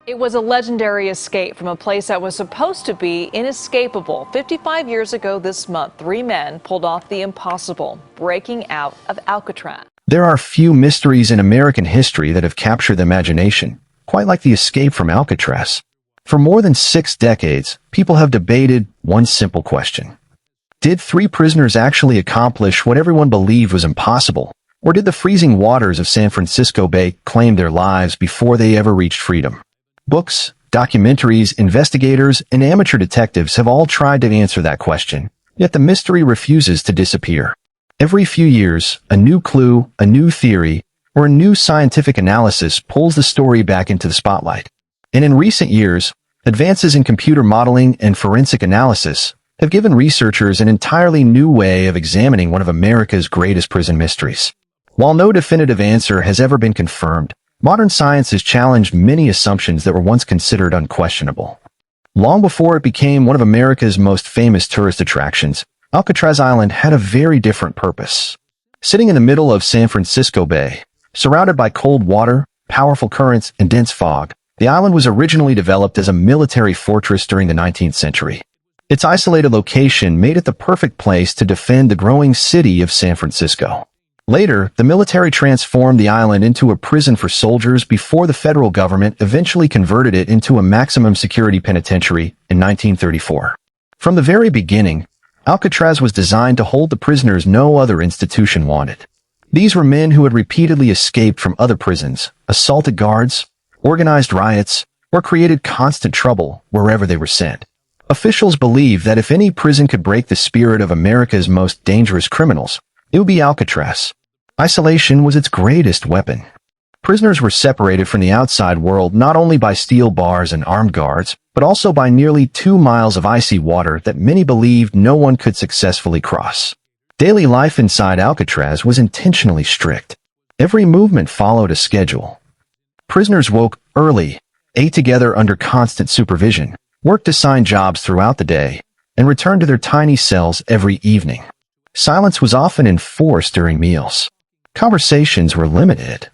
It was a legendary escape from a place that was supposed to be inescapable. 55 years ago this month, three men pulled off the impossible, breaking out of Alcatraz. There are few mysteries in American history that have captured the imagination, quite like the escape from Alcatraz. For more than 6 decades, people have debated one simple question. Did three prisoners actually accomplish what everyone believed was impossible? Or did the freezing waters of San Francisco Bay claim their lives before they ever reached freedom? Books, documentaries, investigators, and amateur detectives have all tried to answer that question, yet the mystery refuses to disappear. Every few years, a new clue, a new theory, or a new scientific analysis pulls the story back into the spotlight. And in recent years, advances in computer modeling and forensic analysis have given researchers an entirely new way of examining one of America's greatest prison mysteries. While no definitive answer has ever been confirmed, modern science has challenged many assumptions that were once considered unquestionable. Long before it became one of America's most famous tourist attractions, Alcatraz Island had a very different purpose. Sitting in the middle of San Francisco Bay, surrounded by cold water, powerful currents, and dense fog, the island was originally developed as a military fortress during the 19th century. Its isolated location made it the perfect place to defend the growing city of San Francisco. Later, the military transformed the island into a prison for soldiers before the federal government eventually converted it into a maximum security penitentiary in 1934. From the very beginning, Alcatraz was designed to hold the prisoners no other institution wanted. These were men who had repeatedly escaped from other prisons, assaulted guards, organized riots, or created constant trouble wherever they were sent. Officials believed that if any prison could break the spirit of America's most dangerous criminals, it would be Alcatraz. Isolation was its greatest weapon. Prisoners were separated from the outside world not only by steel bars and armed guards, but also by nearly 2 miles of icy water that many believed no one could successfully cross. Daily life inside Alcatraz was intentionally strict. Every movement followed a schedule. Prisoners woke early, ate together under constant supervision, worked assigned jobs throughout the day, and returned to their tiny cells every evening. Silence was often enforced during meals. Conversations were limited.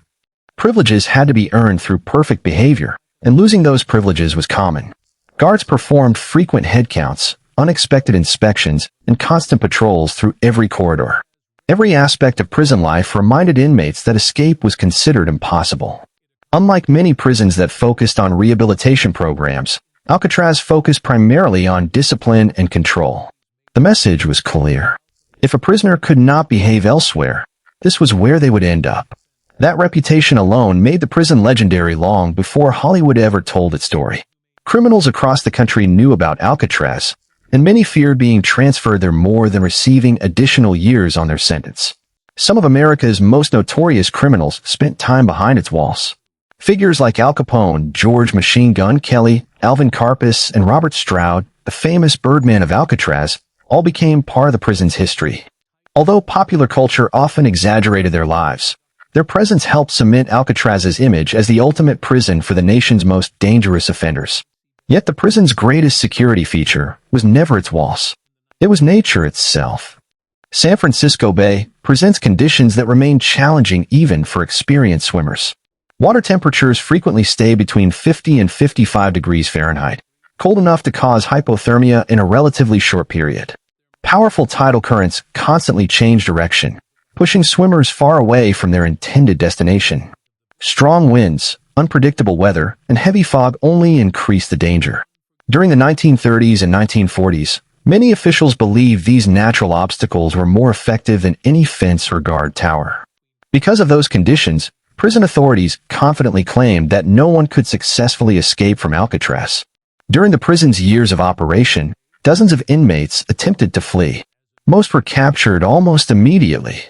Privileges had to be earned through perfect behavior, and losing those privileges was common. Guards performed frequent head counts, unexpected inspections, and constant patrols through every corridor. Every aspect of prison life reminded inmates that escape was considered impossible. Unlike many prisons that focused on rehabilitation programs, Alcatraz focused primarily on discipline and control. The message was clear. If a prisoner could not behave elsewhere, this was where they would end up. That reputation alone made the prison legendary long before Hollywood ever told its story. Criminals across the country knew about Alcatraz, and many feared being transferred there more than receiving additional years on their sentence. Some of America's most notorious criminals spent time behind its walls. Figures like Al Capone, George Machine Gun Kelly, Alvin Karpis, and Robert Stroud, the famous Birdman of Alcatraz, all became part of the prison's history. Although popular culture often exaggerated their lives, their presence helped cement Alcatraz's image as the ultimate prison for the nation's most dangerous offenders. Yet the prison's greatest security feature was never its walls. It was nature itself. San Francisco Bay presents conditions that remain challenging even for experienced swimmers. Water temperatures frequently stay between 50 and 55 degrees Fahrenheit, cold enough to cause hypothermia in a relatively short period. Powerful tidal currents constantly change direction, pushing swimmers far away from their intended destination. Strong winds, unpredictable weather, and heavy fog only increase the danger. During the 1930s and 1940s, many officials believed these natural obstacles were more effective than any fence or guard tower. Because of those conditions, prison authorities confidently claimed that no one could successfully escape from Alcatraz. During the prison's years of operation, dozens of inmates attempted to flee. Most were captured almost immediately.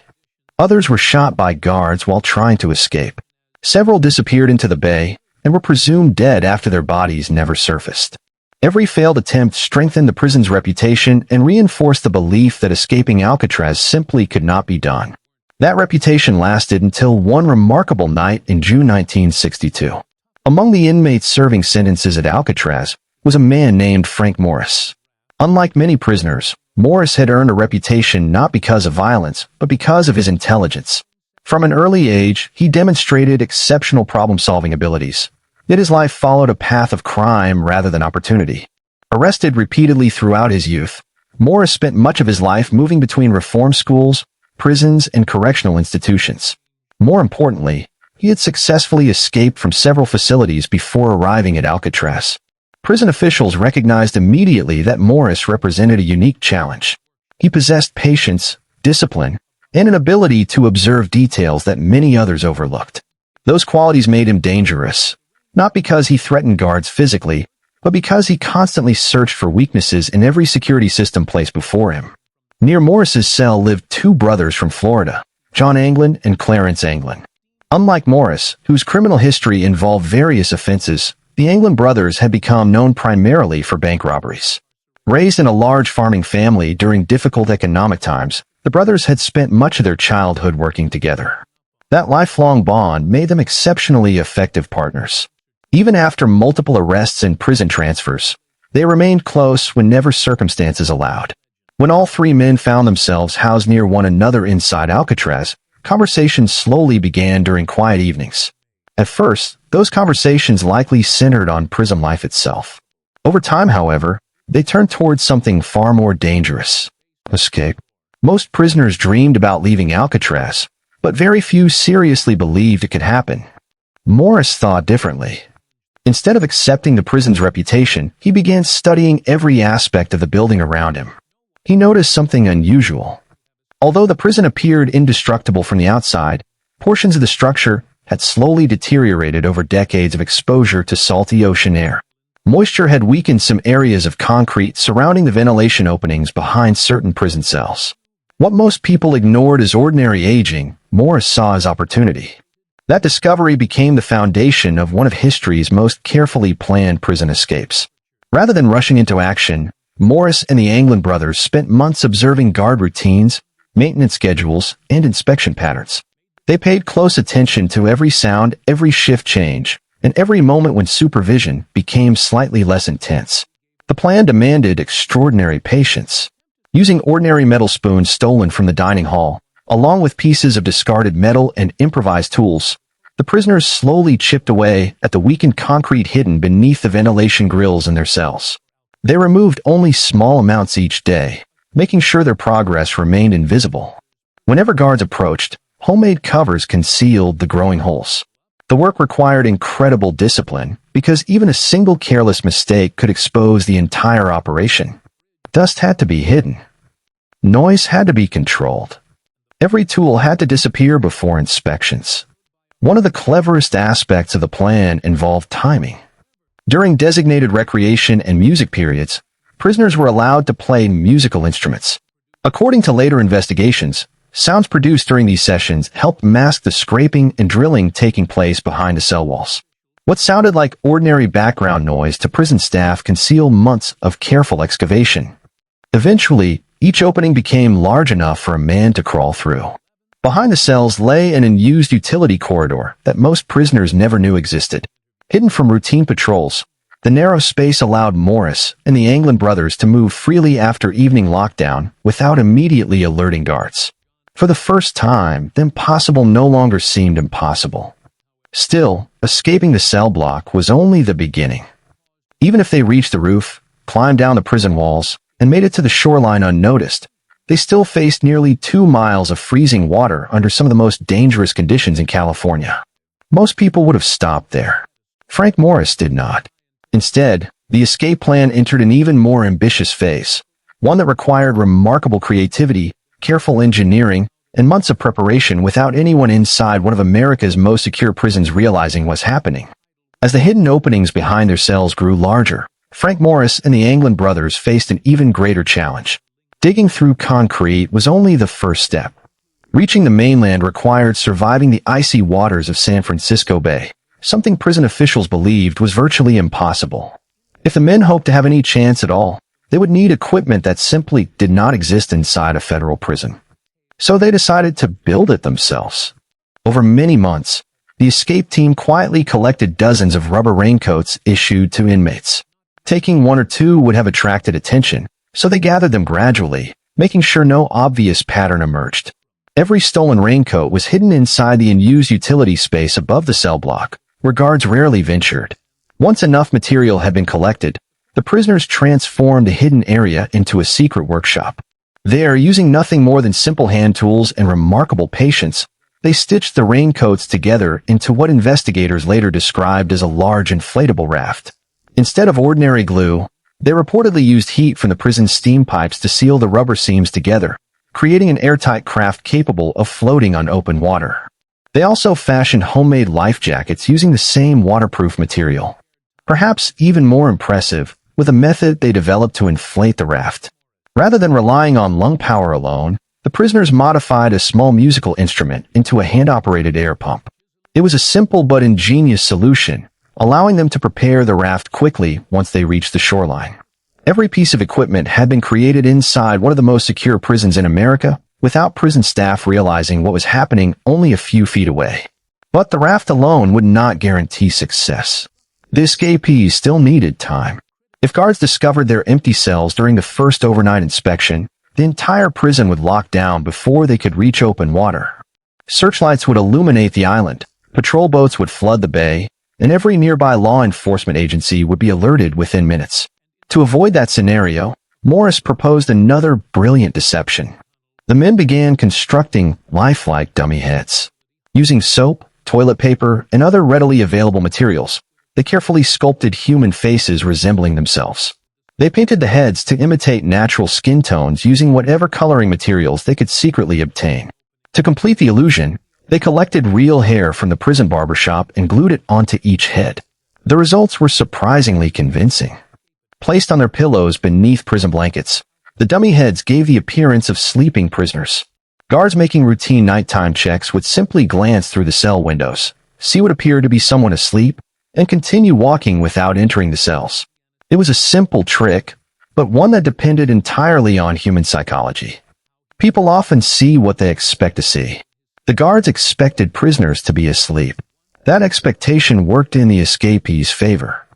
Others were shot by guards while trying to escape. Several disappeared into the bay and were presumed dead after their bodies never surfaced. Every failed attempt strengthened the prison's reputation and reinforced the belief that escaping Alcatraz simply could not be done. That reputation lasted until one remarkable night in June 1962. Among the inmates serving sentences at Alcatraz was a man named Frank Morris. Unlike many prisoners, Morris had earned a reputation not because of violence, but because of his intelligence. From an early age, he demonstrated exceptional problem-solving abilities, Yet his life followed a path of crime rather than opportunity. Arrested repeatedly throughout his youth, Morris spent much of his life moving between reform schools, prisons, and correctional institutions. More importantly, he had successfully escaped from several facilities before arriving at Alcatraz. Prison officials recognized immediately that Morris represented a unique challenge. He possessed patience, discipline, and an ability to observe details that many others overlooked. Those qualities made him dangerous, not because he threatened guards physically, but because he constantly searched for weaknesses in every security system placed before him. Near Morris's cell lived two brothers from Florida, John Anglin and Clarence Anglin. Unlike Morris, whose criminal history involved various offenses, the Anglin brothers had become known primarily for bank robberies. Raised in a large farming family during difficult economic times, the brothers had spent much of their childhood working together. That lifelong bond made them exceptionally effective partners. Even after multiple arrests and prison transfers, they remained close whenever circumstances allowed. When all three men found themselves housed near one another inside Alcatraz, conversations slowly began during quiet evenings. At first, those conversations likely centered on prison life itself. Over time, however, they turned towards something far more dangerous: escape. Most prisoners dreamed about leaving Alcatraz, but very few seriously believed it could happen. Morris thought differently. Instead of accepting the prison's reputation, he began studying every aspect of the building around him. He noticed something unusual. Although the prison appeared indestructible from the outside, portions of the structure had slowly deteriorated over decades of exposure to salty ocean air. Moisture had weakened some areas of concrete surrounding the ventilation openings behind certain prison cells. What most people ignored as ordinary aging, Morris saw as opportunity. That discovery became the foundation of one of history's most carefully planned prison escapes. Rather than rushing into action, Morris and the Anglin brothers spent months observing guard routines, maintenance schedules, and inspection patterns. They paid close attention to every sound, every shift change, and every moment when supervision became slightly less intense. The plan demanded extraordinary patience. Using ordinary metal spoons stolen from the dining hall, along with pieces of discarded metal and improvised tools, the prisoners slowly chipped away at the weakened concrete hidden beneath the ventilation grills in their cells. They removed only small amounts each day, making sure their progress remained invisible. Whenever guards approached, homemade covers concealed the growing holes. The work required incredible discipline because even a single careless mistake could expose the entire operation. Dust had to be hidden. Noise had to be controlled. Every tool had to disappear before inspections. One of the cleverest aspects of the plan involved timing. During designated recreation and music periods, prisoners were allowed to play musical instruments. According to later investigations, sounds produced during these sessions helped mask the scraping and drilling taking place behind the cell walls. What sounded like ordinary background noise to prison staff concealed months of careful excavation. Eventually, each opening became large enough for a man to crawl through. Behind the cells lay an unused utility corridor that most prisoners never knew existed. Hidden from routine patrols, the narrow space allowed Morris and the Anglin brothers to move freely after evening lockdown without immediately alerting guards. For the first time, the impossible no longer seemed impossible. Still, escaping the cell block was only the beginning. Even if they reached the roof, climbed down the prison walls, and made it to the shoreline unnoticed, they still faced nearly 2 miles of freezing water under some of the most dangerous conditions in California. Most people would have stopped there. Frank Morris did not. Instead, the escape plan entered an even more ambitious phase, one that required remarkable creativity, careful engineering, and months of preparation without anyone inside one of America's most secure prisons realizing what's happening. As the hidden openings behind their cells grew larger, Frank Morris and the Anglin brothers faced an even greater challenge. Digging through concrete was only the first step. Reaching the mainland required surviving the icy waters of San Francisco Bay, something prison officials believed was virtually impossible. If the men hoped to have any chance at all, they would need equipment that simply did not exist inside a federal prison. So they decided to build it themselves. Over many months, the escape team quietly collected dozens of rubber raincoats issued to inmates. Taking one or two would have attracted attention, so they gathered them gradually, making sure no obvious pattern emerged. Every stolen raincoat was hidden inside the unused utility space above the cell block, where guards rarely ventured. Once enough material had been collected, the prisoners transformed the hidden area into a secret workshop. There, using nothing more than simple hand tools and remarkable patience, they stitched the raincoats together into what investigators later described as a large inflatable raft. Instead of ordinary glue, they reportedly used heat from the prison's steam pipes to seal the rubber seams together, creating an airtight craft capable of floating on open water. They also fashioned homemade life jackets using the same waterproof material. Perhaps even more impressive, with a method they developed to inflate the raft. Rather than relying on lung power alone, the prisoners modified a small musical instrument into a hand-operated air pump. It was a simple but ingenious solution, allowing them to prepare the raft quickly once they reached the shoreline. Every piece of equipment had been created inside one of the most secure prisons in America, without prison staff realizing what was happening only a few feet away. But the raft alone would not guarantee success. The escapees still needed time. If guards discovered their empty cells during the first overnight inspection, the entire prison would lock down before they could reach open water. Searchlights would illuminate the island, patrol boats would flood the bay, and every nearby law enforcement agency would be alerted within minutes. To avoid that scenario, Morris proposed another brilliant deception. The men began constructing lifelike dummy heads. Using soap, toilet paper, and other readily available materials, they carefully sculpted human faces resembling themselves. They painted the heads to imitate natural skin tones using whatever coloring materials they could secretly obtain. To complete the illusion, they collected real hair from the prison barbershop and glued it onto each head. The results were surprisingly convincing. Placed on their pillows beneath prison blankets, the dummy heads gave the appearance of sleeping prisoners. Guards making routine nighttime checks would simply glance through the cell windows, see what appeared to be someone asleep, and continue walking without entering the cells. It was a simple trick, but one that depended entirely on human psychology. People often see what they expect to see. The guards expected prisoners to be asleep. That expectation worked in the escapees' favor.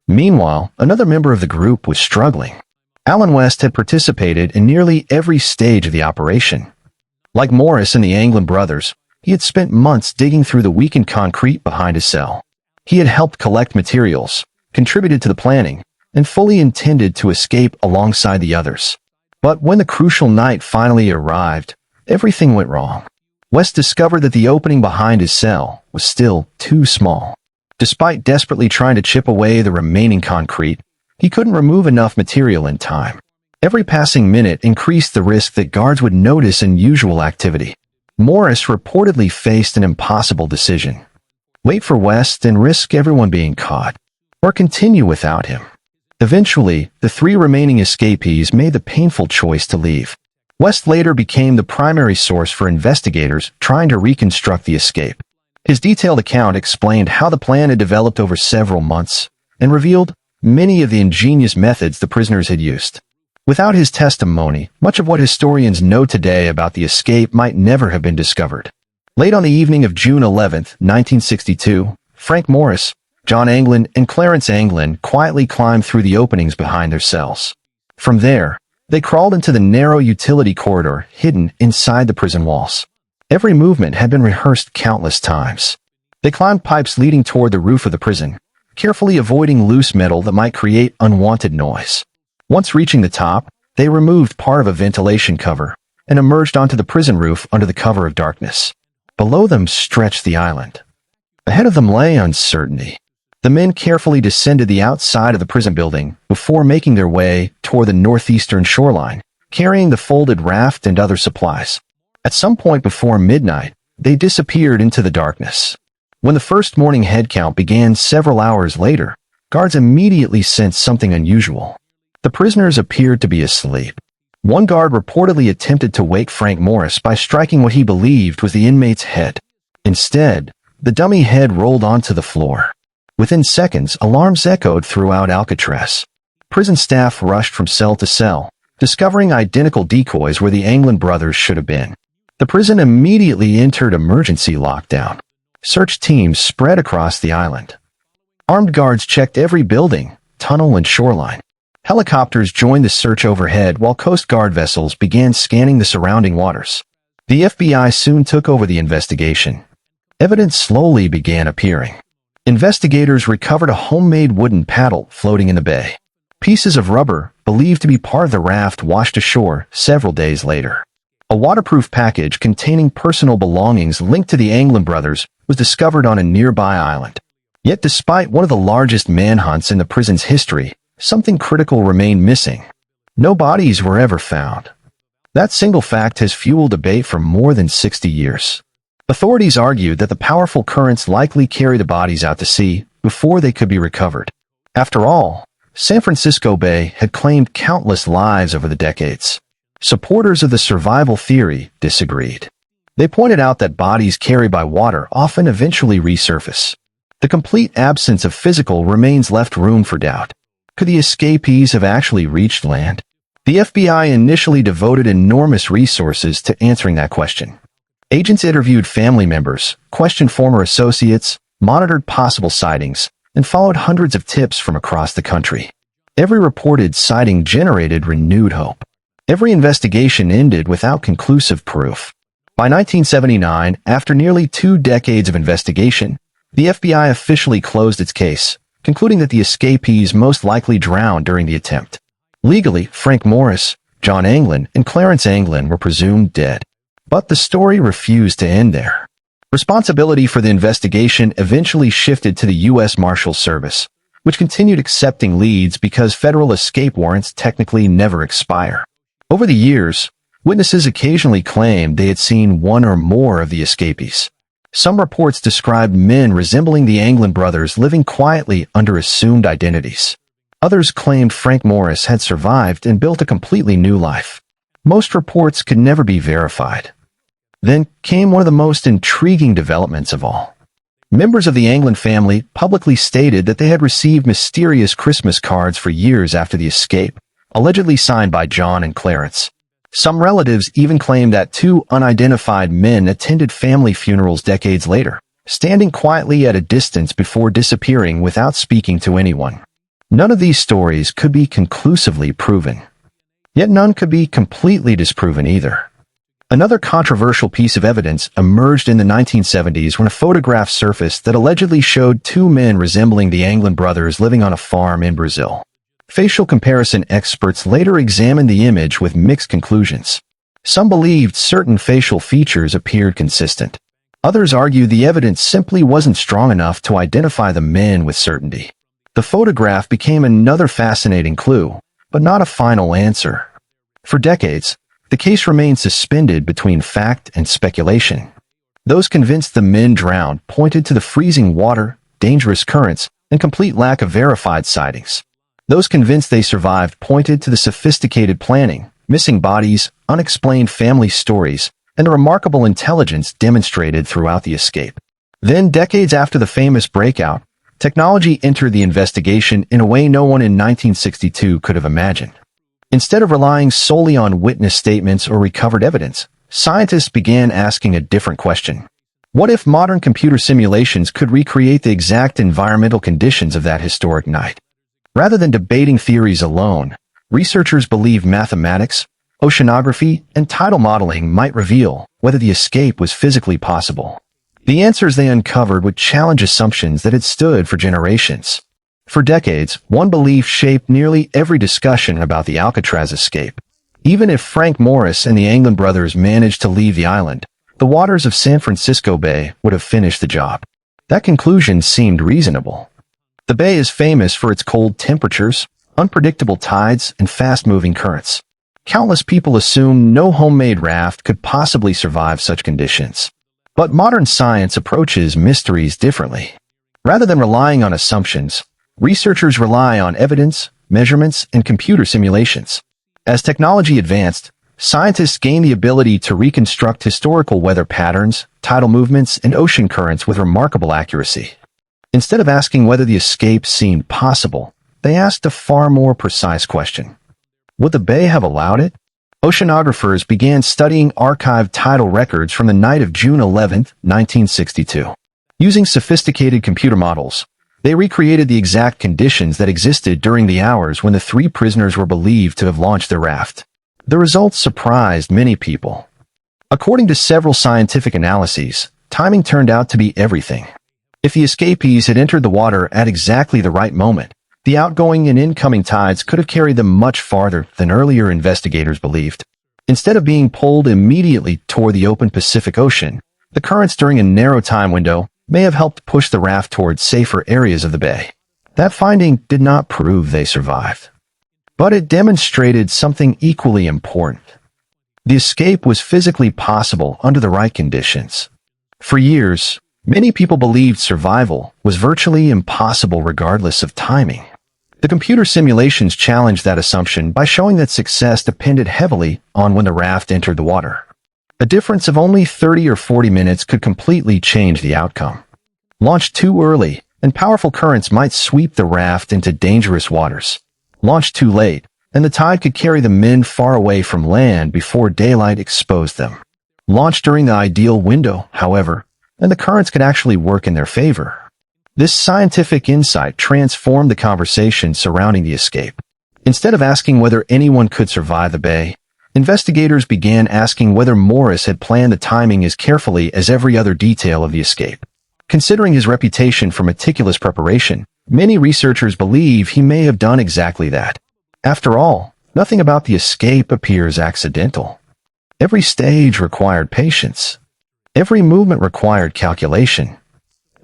Meanwhile, another member of the group was struggling. Alan West had participated in nearly every stage of the operation. Like Morris and the Anglin brothers, he had spent months digging through the weakened concrete behind his cell. He had helped collect materials, contributed to the planning, and fully intended to escape alongside the others. But when the crucial night finally arrived, everything went wrong. West discovered that the opening behind his cell was still too small. Despite desperately trying to chip away the remaining concrete, he couldn't remove enough material in time. Every passing minute increased the risk that guards would notice unusual activity. Morris reportedly faced an impossible decision. Wait for West and risk everyone being caught, or continue without him. Eventually, the three remaining escapees made the painful choice to leave. West later became the primary source for investigators trying to reconstruct the escape. His detailed account explained how the plan had developed over several months and revealed many of the ingenious methods the prisoners had used. Without his testimony, much of what historians know today about the escape might never have been discovered. Late on the evening of June 11, 1962, Frank Morris, John Anglin, and Clarence Anglin quietly climbed through the openings behind their cells. From there, they crawled into the narrow utility corridor hidden inside the prison walls. Every movement had been rehearsed countless times. They climbed pipes leading toward the roof of the prison, carefully avoiding loose metal that might create unwanted noise. Once reaching the top, they removed part of a ventilation cover and emerged onto the prison roof under the cover of darkness. Below them stretched the island. Ahead of them lay uncertainty. The men carefully descended the outside of the prison building before making their way toward the northeastern shoreline, carrying the folded raft and other supplies. At some point before midnight, they disappeared into the darkness. When the first morning head count began several hours later, guards immediately sensed something unusual. The prisoners appeared to be asleep. One guard reportedly attempted to wake Frank Morris by striking what he believed was the inmate's head. Instead, the dummy head rolled onto the floor. Within seconds, alarms echoed throughout Alcatraz. Prison staff rushed from cell to cell, discovering identical decoys where the Anglin brothers should have been. The prison immediately entered emergency lockdown. Search teams spread across the island. Armed guards checked every building, tunnel, and shoreline. Helicopters joined the search overhead while Coast Guard vessels began scanning the surrounding waters. The FBI soon took over the investigation. Evidence slowly began appearing. Investigators recovered a homemade wooden paddle floating in the bay. Pieces of rubber, believed to be part of the raft, washed ashore several days later. A waterproof package containing personal belongings linked to the Anglin brothers was discovered on a nearby island. Yet despite one of the largest manhunts in the prison's history, something critical remained missing. No bodies were ever found. That single fact has fueled debate for more than 60 years. Authorities argued that the powerful currents likely carried the bodies out to sea before they could be recovered. After all, San Francisco Bay had claimed countless lives over the decades. Supporters of the survival theory disagreed. They pointed out that bodies carried by water often eventually resurface. The complete absence of physical remains left room for doubt. Could the escapees have actually reached land? The FBI initially devoted enormous resources to answering that question. Agents interviewed family members, questioned former associates, monitored possible sightings, and followed hundreds of tips from across the country. Every reported sighting generated renewed hope. Every investigation ended without conclusive proof. By 1979, after nearly 2 decades of investigation, the FBI officially closed its case, concluding that the escapees most likely drowned during the attempt. Legally, Frank Morris, John Anglin, and Clarence Anglin were presumed dead. But the story refused to end there. Responsibility for the investigation eventually shifted to the U.S. Marshals Service, which continued accepting leads because federal escape warrants technically never expire. Over the years, witnesses occasionally claimed they had seen one or more of the escapees. Some reports described men resembling the Anglin brothers living quietly under assumed identities. Others claimed Frank Morris had survived and built a completely new life. Most reports could never be verified. Then came one of the most intriguing developments of all. Members of the Anglin family publicly stated that they had received mysterious Christmas cards for years after the escape, allegedly signed by John and Clarence. Some relatives even claimed that 2 unidentified men attended family funerals decades later, standing quietly at a distance before disappearing without speaking to anyone. None of these stories could be conclusively proven. Yet none could be completely disproven either. Another controversial piece of evidence emerged in the 1970s when a photograph surfaced that allegedly showed 2 men resembling the Anglin brothers living on a farm in Brazil. Facial comparison experts later examined the image with mixed conclusions. Some believed certain facial features appeared consistent. Others argued the evidence simply wasn't strong enough to identify the men with certainty. The photograph became another fascinating clue, but not a final answer. For decades, the case remained suspended between fact and speculation. Those convinced the men drowned pointed to the freezing water, dangerous currents, and complete lack of verified sightings. Those convinced they survived pointed to the sophisticated planning, missing bodies, unexplained family stories, and the remarkable intelligence demonstrated throughout the escape. Then, decades after the famous breakout, technology entered the investigation in a way no one in 1962 could have imagined. Instead of relying solely on witness statements or recovered evidence, scientists began asking a different question. What if modern computer simulations could recreate the exact environmental conditions of that historic night? Rather than debating theories alone, researchers believed mathematics, oceanography, and tidal modeling might reveal whether the escape was physically possible. The answers they uncovered would challenge assumptions that had stood for generations. For decades, one belief shaped nearly every discussion about the Alcatraz escape. Even if Frank Morris and the Anglin brothers managed to leave the island, the waters of San Francisco Bay would have finished the job. That conclusion seemed reasonable. The bay is famous for its cold temperatures, unpredictable tides, and fast-moving currents. Countless people assumed no homemade raft could possibly survive such conditions. But modern science approaches mysteries differently. Rather than relying on assumptions, researchers rely on evidence, measurements, and computer simulations. As technology advanced, scientists gained the ability to reconstruct historical weather patterns, tidal movements, and ocean currents with remarkable accuracy. Instead of asking whether the escape seemed possible, they asked a far more precise question. Would the bay have allowed it? Oceanographers began studying archived tidal records from the night of June 11, 1962. Using sophisticated computer models, they recreated the exact conditions that existed during the hours when the 3 prisoners were believed to have launched their raft. The results surprised many people. According to several scientific analyses, timing turned out to be everything. If the escapees had entered the water at exactly the right moment, the outgoing and incoming tides could have carried them much farther than earlier investigators believed. Instead of being pulled immediately toward the open Pacific Ocean, the currents during a narrow time window may have helped push the raft towards safer areas of the bay. That finding did not prove they survived, but it demonstrated something equally important. The escape was physically possible under the right conditions. For years, many people believed survival was virtually impossible regardless of timing. The computer simulations challenged that assumption by showing that success depended heavily on when the raft entered the water. A difference of only 30 or 40 minutes could completely change the outcome. Launched too early, and powerful currents might sweep the raft into dangerous waters. Launched too late, and the tide could carry the men far away from land before daylight exposed them. Launched during the ideal window, however, and the currents could actually work in their favor. This scientific insight transformed the conversation surrounding the escape. Instead of asking whether anyone could survive the bay, investigators began asking whether Morris had planned the timing as carefully as every other detail of the escape. Considering his reputation for meticulous preparation, many researchers believe he may have done exactly that. After all, nothing about the escape appears accidental. Every stage required patience. Every movement required calculation.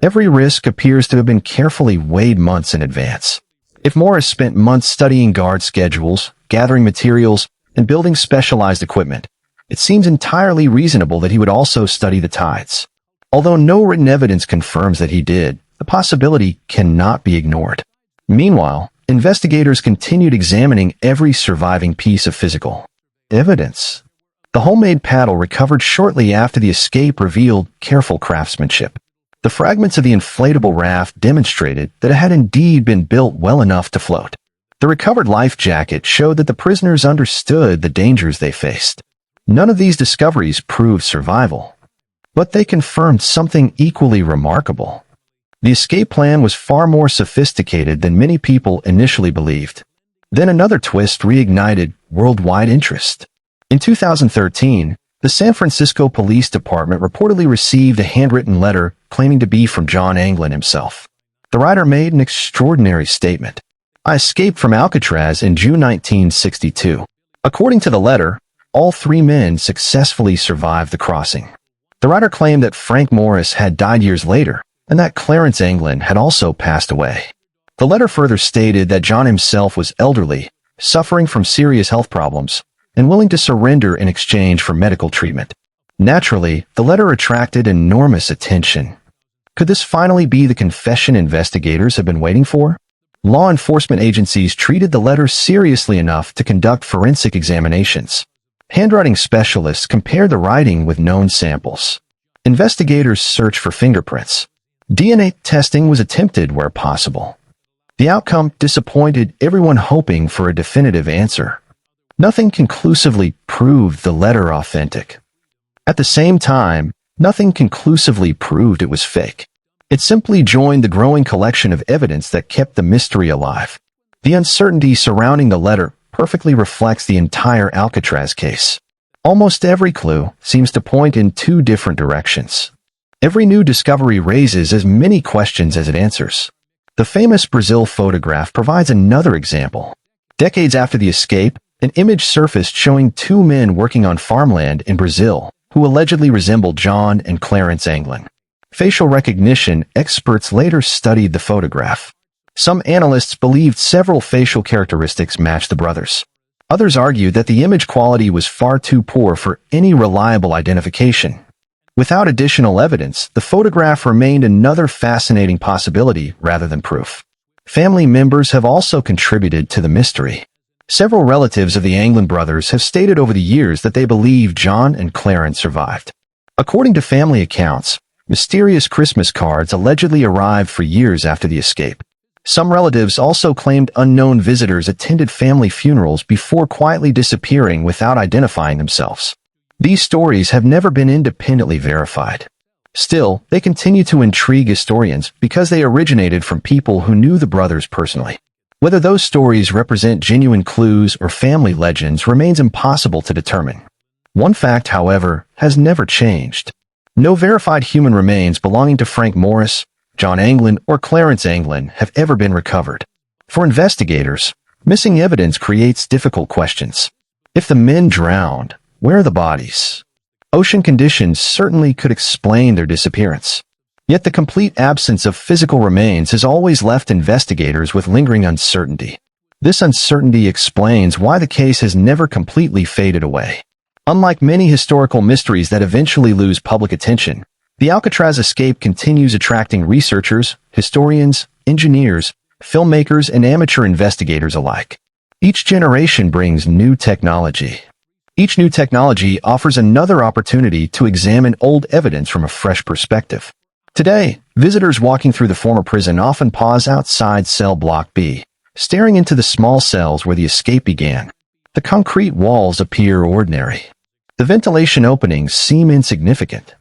Every risk appears to have been carefully weighed months in advance. If Morris spent months studying guard schedules, gathering materials, and building specialized equipment, it seems entirely reasonable that he would also study the tides. Although no written evidence confirms that he did, the possibility cannot be ignored. Meanwhile, investigators continued examining every surviving piece of physical evidence. The homemade paddle recovered shortly after the escape revealed careful craftsmanship. The fragments of the inflatable raft demonstrated that it had indeed been built well enough to float. The recovered life jacket showed that the prisoners understood the dangers they faced. None of these discoveries proved survival, but they confirmed something equally remarkable. The escape plan was far more sophisticated than many people initially believed. Then another twist reignited worldwide interest. In 2013, the San Francisco Police Department reportedly received a handwritten letter claiming to be from John Anglin himself. The writer made an extraordinary statement. "I escaped from Alcatraz in June 1962. According to the letter, all 3 men successfully survived the crossing. The writer claimed that Frank Morris had died years later, and that Clarence Anglin had also passed away. The letter further stated that John himself was elderly, suffering from serious health problems, and willing to surrender in exchange for medical treatment. Naturally, the letter attracted enormous attention. Could this finally be the confession investigators have been waiting for? Law enforcement agencies treated the letter seriously enough to conduct forensic examinations. Handwriting specialists compared the writing with known samples. Investigators searched for fingerprints. DNA testing was attempted where possible. The outcome disappointed everyone hoping for a definitive answer. Nothing conclusively proved the letter authentic. At the same time, nothing conclusively proved it was fake. It simply joined the growing collection of evidence that kept the mystery alive. The uncertainty surrounding the letter perfectly reflects the entire Alcatraz case. Almost every clue seems to point in 2 different directions. Every new discovery raises as many questions as it answers. The famous Brazil photograph provides another example. Decades after the escape, an image surfaced showing 2 men working on farmland in Brazil who allegedly resembled John and Clarence Anglin. Facial recognition experts later studied the photograph. Some analysts believed several facial characteristics matched the brothers. Others argued that the image quality was far too poor for any reliable identification. Without additional evidence, the photograph remained another fascinating possibility rather than proof. Family members have also contributed to the mystery. Several relatives of the Anglin brothers have stated over the years that they believe John and Clarence survived. According to family accounts, mysterious Christmas cards allegedly arrived for years after the escape. Some relatives also claimed unknown visitors attended family funerals before quietly disappearing without identifying themselves. These stories have never been independently verified. Still, they continue to intrigue historians because they originated from people who knew the brothers personally. Whether those stories represent genuine clues or family legends remains impossible to determine. One fact, however, has never changed. No verified human remains belonging to Frank Morris, John Anglin, or Clarence Anglin have ever been recovered. For investigators, missing evidence creates difficult questions. If the men drowned, where are the bodies? Ocean conditions certainly could explain their disappearance. Yet the complete absence of physical remains has always left investigators with lingering uncertainty. This uncertainty explains why the case has never completely faded away. Unlike many historical mysteries that eventually lose public attention, the Alcatraz escape continues attracting researchers, historians, engineers, filmmakers, and amateur investigators alike. Each generation brings new technology. Each new technology offers another opportunity to examine old evidence from a fresh perspective. Today, visitors walking through the former prison often pause outside cell block B, staring into the small cells where the escape began. The concrete walls appear ordinary. The ventilation openings seem insignificant.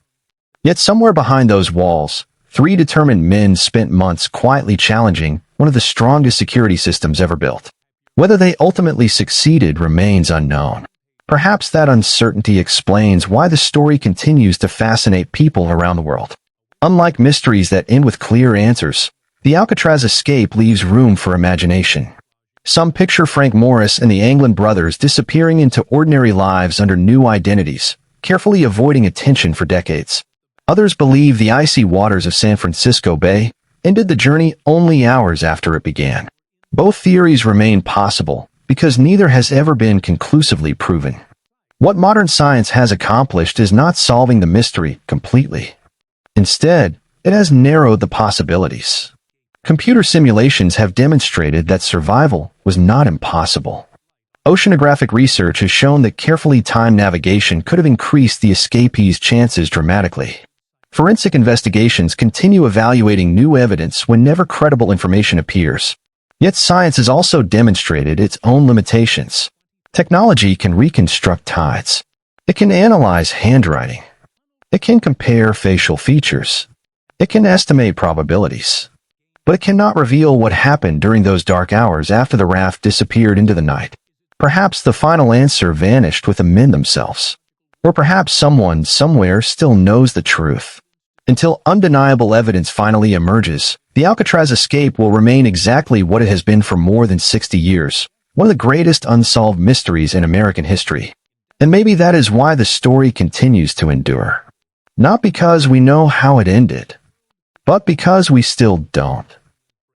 Yet somewhere behind those walls, 3 determined men spent months quietly challenging one of the strongest security systems ever built. Whether they ultimately succeeded remains unknown. Perhaps that uncertainty explains why the story continues to fascinate people around the world. Unlike mysteries that end with clear answers, the Alcatraz escape leaves room for imagination. Some picture Frank Morris and the Anglin brothers disappearing into ordinary lives under new identities, carefully avoiding attention for decades. Others believe the icy waters of San Francisco Bay ended the journey only hours after it began. Both theories remain possible because neither has ever been conclusively proven. What modern science has accomplished is not solving the mystery completely. Instead, it has narrowed the possibilities. Computer simulations have demonstrated that survival was not impossible. Oceanographic research has shown that carefully timed navigation could have increased the escapees' chances dramatically. Forensic investigations continue evaluating new evidence whenever credible information appears. Yet science has also demonstrated its own limitations. Technology can reconstruct tides. It can analyze handwriting. It can compare facial features. It can estimate probabilities. But it cannot reveal what happened during those dark hours after the raft disappeared into the night. Perhaps the final answer vanished with the men themselves. Or perhaps someone somewhere still knows the truth. Until undeniable evidence finally emerges, the Alcatraz escape will remain exactly what it has been for more than 60 years, one of the greatest unsolved mysteries in American history. And maybe that is why the story continues to endure. Not because we know how it ended, but because we still don't.